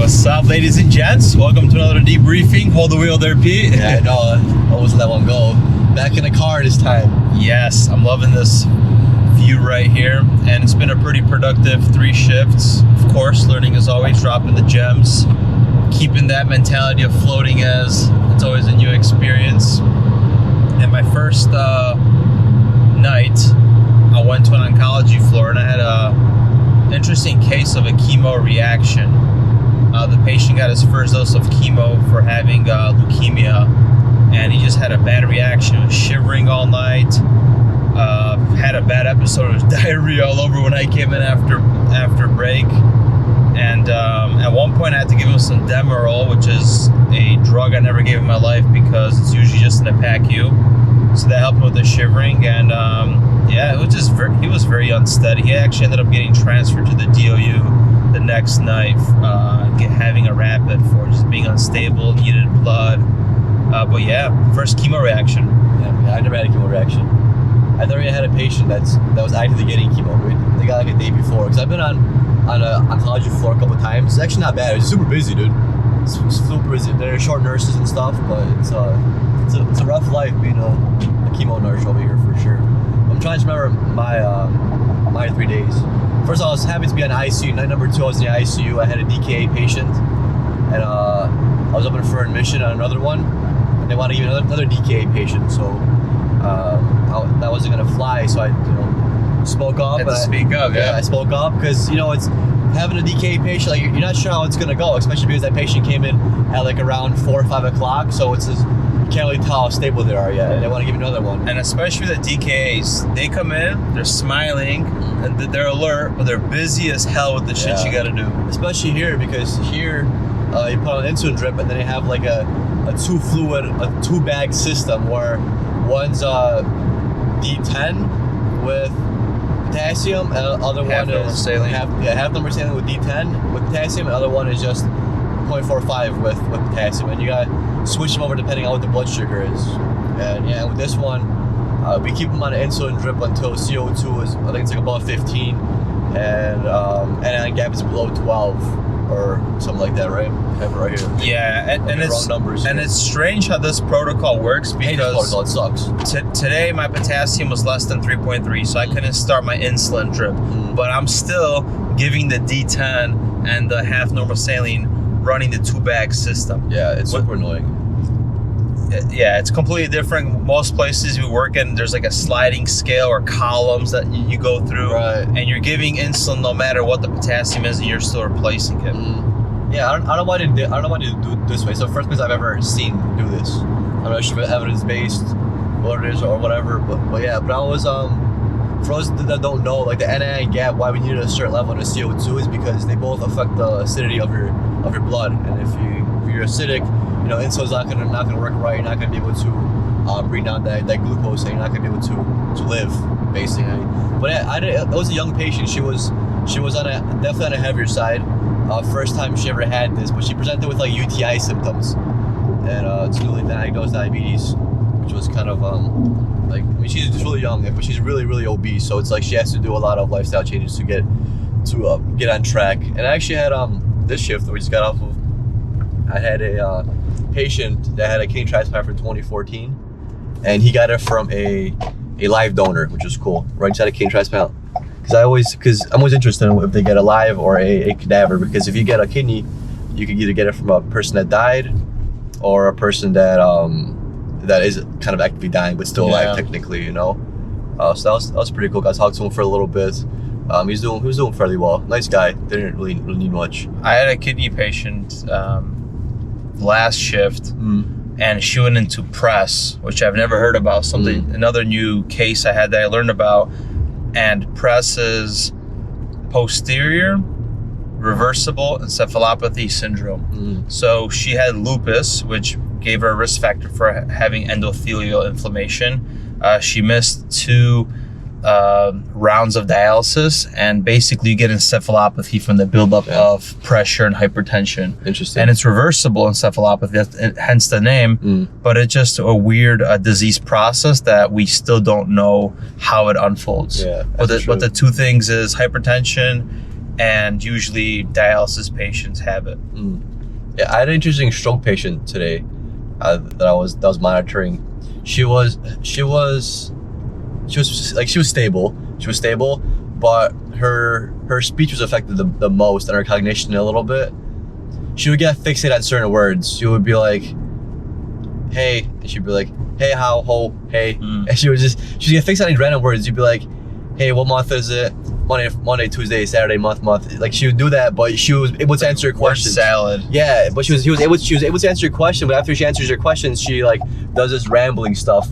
What's up, ladies and gents? Welcome to another debriefing. Hold the wheel there, Pete. Yeah, no, I wasn't let one go. Back in the car this time. Yes, I'm loving this view right here, and it's been a pretty productive 3 shifts. Of course, learning is always dropping the gems, keeping that mentality of floating as it's always a new experience. And my first night, I went to an oncology floor, and I had an interesting case of a chemo reaction. The patient got his first dose of chemo for having leukemia, and he just had a bad reaction. He was shivering all night, had a bad episode of diarrhea all over when I came in after break, and at one point I had to give him some Demerol, which is a drug I never gave in my life because it's usually just in a PACU. So that helped him with the shivering, and yeah, it was just he was very unsteady. He actually ended up getting transferred to the DOU the next night, having a rapid for just being unstable, needed blood. But yeah, first chemo reaction. Yeah, I never had a chemo reaction. I already had a patient that was actively getting chemo. They got like a day before, because I've been on an oncology floor a couple times. It's actually not bad. It's super busy, dude. It's super busy. There are short nurses and stuff, but it's a rough life being a chemo nurse over here for sure. I'm trying to remember my 3 days. First of all, I was happy to be on ICU. Night number 2, I was in the ICU. I had a DKA patient, and I was open for admission on another one, and they wanted to give me another DKA patient, so that wasn't gonna fly. So I, spoke up. Had to speak up, yeah. I spoke up because it's having a DKA patient. Like you're not sure how it's gonna go, especially because that patient came in at like around 4 or 5 o'clock. So it's just, you can't really tell how stable they are yet. And they want to give you another one. And especially the DKAs, they come in, they're smiling, and they're alert, but they're busy as hell with the shit you gotta do. Especially here, because here you put on an insulin drip, and then they have like a 2-bag system where one's D10 with potassium, and the other half one is half number saline with D10 with potassium, and the other one is just 0.45 with potassium, and you gotta switch them over depending on what the blood sugar is. And yeah, with this one, we keep them on an insulin drip until CO2 is, I think it's like above 15, and then gap is below 12 or something like that, right? I have it right here. Yeah, and it's numbers. And it's strange how this protocol works because it sucks. Today my potassium was less than 3.3, so I couldn't start my insulin drip, but I'm still giving the D10 and the half normal saline, running the 2-bag system. Yeah, it's super annoying. Yeah, it's completely different. Most places we work in, there's like a sliding scale or columns that you go through, right, and you're giving insulin no matter what the potassium is, and you're still replacing it. Yeah, I don't know why they do it this way. So first place I've ever seen do this. I'm not sure if it's evidence-based, what it is or whatever, but I was for those that don't know, like the NI and GAP, why we need a certain level of CO2 is because they both affect the acidity of your blood, and if you're acidic, insulin's not gonna work right. You're not gonna be able to bring down that glucose, and you're not gonna be able to live, basically. But it was a young patient. She was definitely on a heavier side. First time she ever had this, but she presented with like UTI symptoms, and it's newly diagnosed diabetes, which was kind of she's just really young, but she's really, really obese. So it's like she has to do a lot of lifestyle changes to get on track. And I actually had this shift that we just got off of. I had a patient that had a kidney transplant for 2014, and he got it from a live donor, which was cool, right inside a kidney transplant. Because I'm always interested in if they get a live or a cadaver, because if you get a kidney, you can either get it from a person that died or a person that is kind of actively dying but still alive technically, So that was pretty cool. I talked to him for a little bit. He was doing fairly well. Nice guy. Didn't really need much. I had a kidney patient last shift, and she went into press, which I've never heard about. Another new case I had that I learned about. And press is posterior reversible encephalopathy syndrome. So she had lupus, which gave her a risk factor for having endothelial inflammation. She missed 2 rounds of dialysis, and basically you get encephalopathy from the buildup of pressure and hypertension. Interesting. And it's reversible encephalopathy, hence the name, but it's just a weird disease process that we still don't know how it unfolds. Yeah, but the 2 things is hypertension and usually dialysis patients have it. Yeah, I had an interesting stroke patient today that I was monitoring. She was stable. She was stable, but her speech was affected the most, and her cognition a little bit. She would get fixated on certain words. She would be like, "Hey," and she'd be like, "Hey, how, ho, hey," and she'd get fixated on these random words. You'd be like, "Hey, what month is it? Monday, Tuesday, Saturday, month." Like she would do that, but she was able to answer your questions. Salad. Yeah, but she was able to answer your question. But after she answers your questions, she like does this rambling stuff,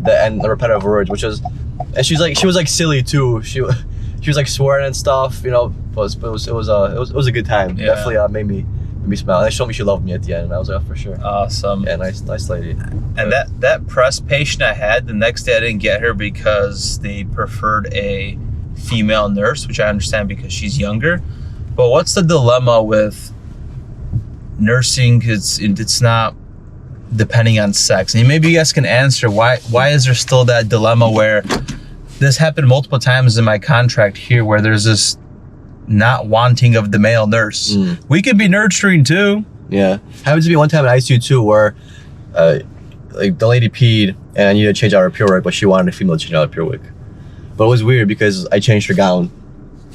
and the repetitive words, and she was like silly too. She was like swearing and stuff. You know, it was a good time. Yeah. Definitely made me smile. And she told me she loved me at the end, and I was like, oh, for sure. Awesome. Yeah, nice lady. And that press patient I had, the next day I didn't get her because they preferred a female nurse, which I understand because she's younger. But what's the dilemma with nursing? It's not depending on sex. And maybe you guys can answer why is there still that dilemma where this happened multiple times in my contract here, where there's this not wanting of the male nurse. We could be nurturing too. Yeah, happened to me one time in ICU too, where like the lady peed and I needed to change out her Purewick, but she wanted a female to change out her Purewick. But it was weird because I changed her gown.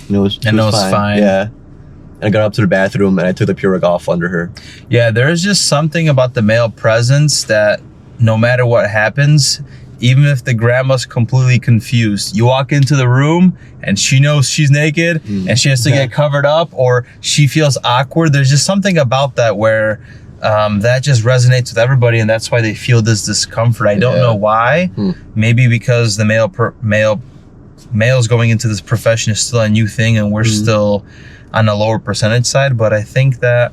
And it was fine. Yeah. And I got up to the bathroom and I took the Purewick off under her. Yeah, there's just something about the male presence that no matter what happens, even if the grandma's completely confused, you walk into the room and she knows she's naked and she has to get covered up, or she feels awkward. There's just something about that where that just resonates with everybody, and that's why they feel this discomfort. I don't know why. Maybe because the males going into this profession is still a new thing and we're still on a lower percentage side. But I think that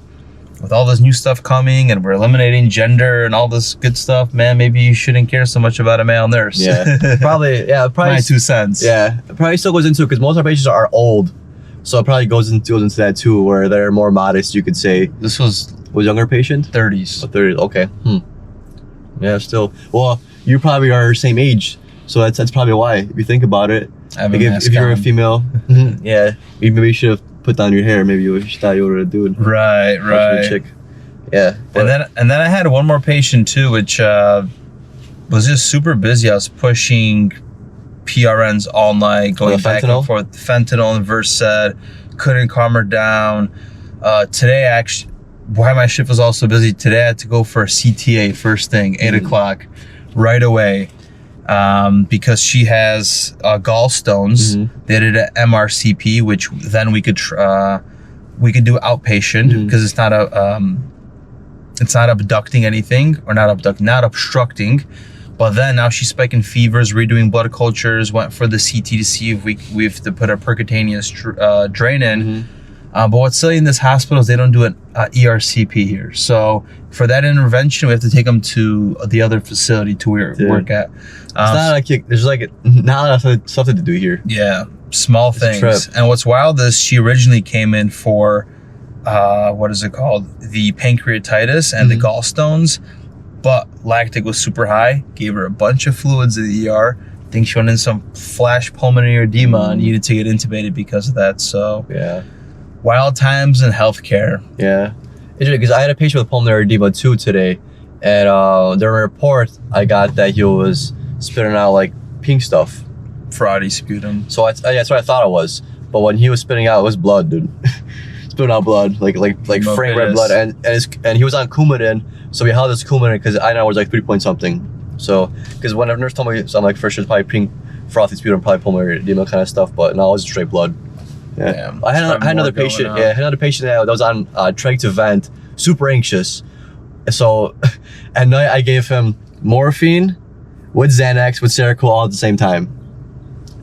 with all this new stuff coming and we're eliminating gender and all this good stuff, man, maybe you shouldn't care so much about a male nurse. Yeah, probably. Yeah, probably. My 2 cents. Yeah, it probably still goes into it because most of our patients are old, so it probably goes into that too, where they're more modest. You could say this was younger patient, 30s. 30s. Okay. Yeah, still. Well, you probably are same age, so that's probably why. If you think about it, like if you're a female, yeah, maybe you should have put down your hair. Maybe you thought you were a dude. Right. Chick. Yeah. And then I had one more patient too, which was just super busy. I was pushing PRNs all night, going back and forth. Fentanyl and Versed, couldn't calm her down. Today, actually, why my shift was also busy today, I had to go for a CTA first thing, 8 o'clock, right away. Because she has gallstones. They did an MRCP, which then we could do outpatient because it's not abducting anything, or not obstructing. But then now she's spiking fevers, redoing blood cultures, went for the CT to see if we have to put a percutaneous drain in. But what's silly in this hospital is they don't do an ERCP here. So for that intervention, we have to take them to the other facility to work at. It's not like there's like not enough stuff to do here. Yeah, small things. And what's wild is she originally came in for what is it called? The pancreatitis and the gallstones, but lactic was super high. Gave her a bunch of fluids in the ER. I think she went in some flash pulmonary edema and needed to get intubated because of that. So yeah. Wild times in healthcare. Yeah. Because I had a patient with pulmonary edema too today, and during a report, I got that he was spitting out like pink stuff. Frothy sputum. So that's what I thought it was. But when he was spitting out, it was blood, dude. Spitting out blood, like frank red blood, and he was on Coumadin, so we held this Coumadin because I know it was like 3 point something. So because when a nurse told me, so I'm like, for sure it's probably pink, frothy sputum, probably pulmonary edema kind of stuff, but no, it was straight blood. Yeah. I had another patient. Yeah, I had another patient that was on trach to vent, super anxious. So at night I gave him morphine with Xanax with Seroquel all at the same time,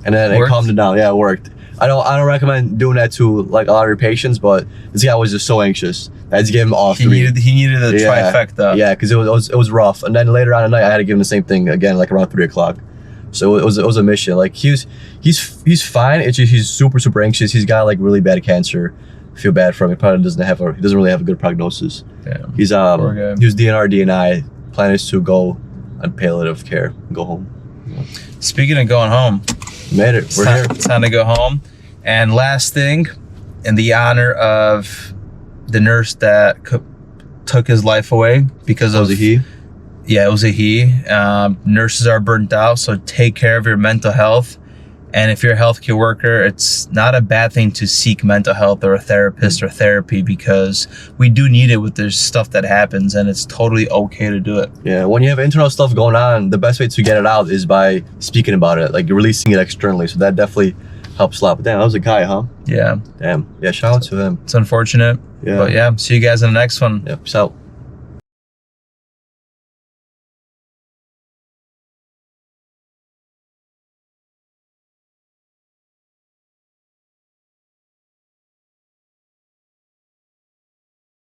and then it calmed him down. Yeah, it worked. I don't recommend doing that to like a lot of your patients, but this guy was just so anxious. I had to give him all three. He needed a trifecta. Yeah, because it was rough. And then later on at night I had to give him the same thing again, like around 3 o'clock. So it was a mission. Like he's fine. It's just he's super anxious. He's got like really bad cancer. I feel bad for him. He probably doesn't really have a good prognosis. Damn. He was DNR DNI. Plan is to go on palliative care and go home. Speaking of going home, made it. We're here. It's time to go home. And last thing, in the honor of the nurse that took his life away because of... Was it he? Yeah, it was a he. Nurses are burnt out, so take care of your mental health. And if you're a healthcare worker, it's not a bad thing to seek mental health or a therapist or therapy, because we do need it with this stuff that happens, and it's totally okay to do it. Yeah, when you have internal stuff going on, the best way to get it out is by speaking about it, like releasing it externally. So that definitely helps a lot. But damn, that was a guy, huh? Yeah. Damn. Yeah, shout out to him. It's unfortunate. Yeah. But yeah, see you guys in the next one. Yeah, peace out.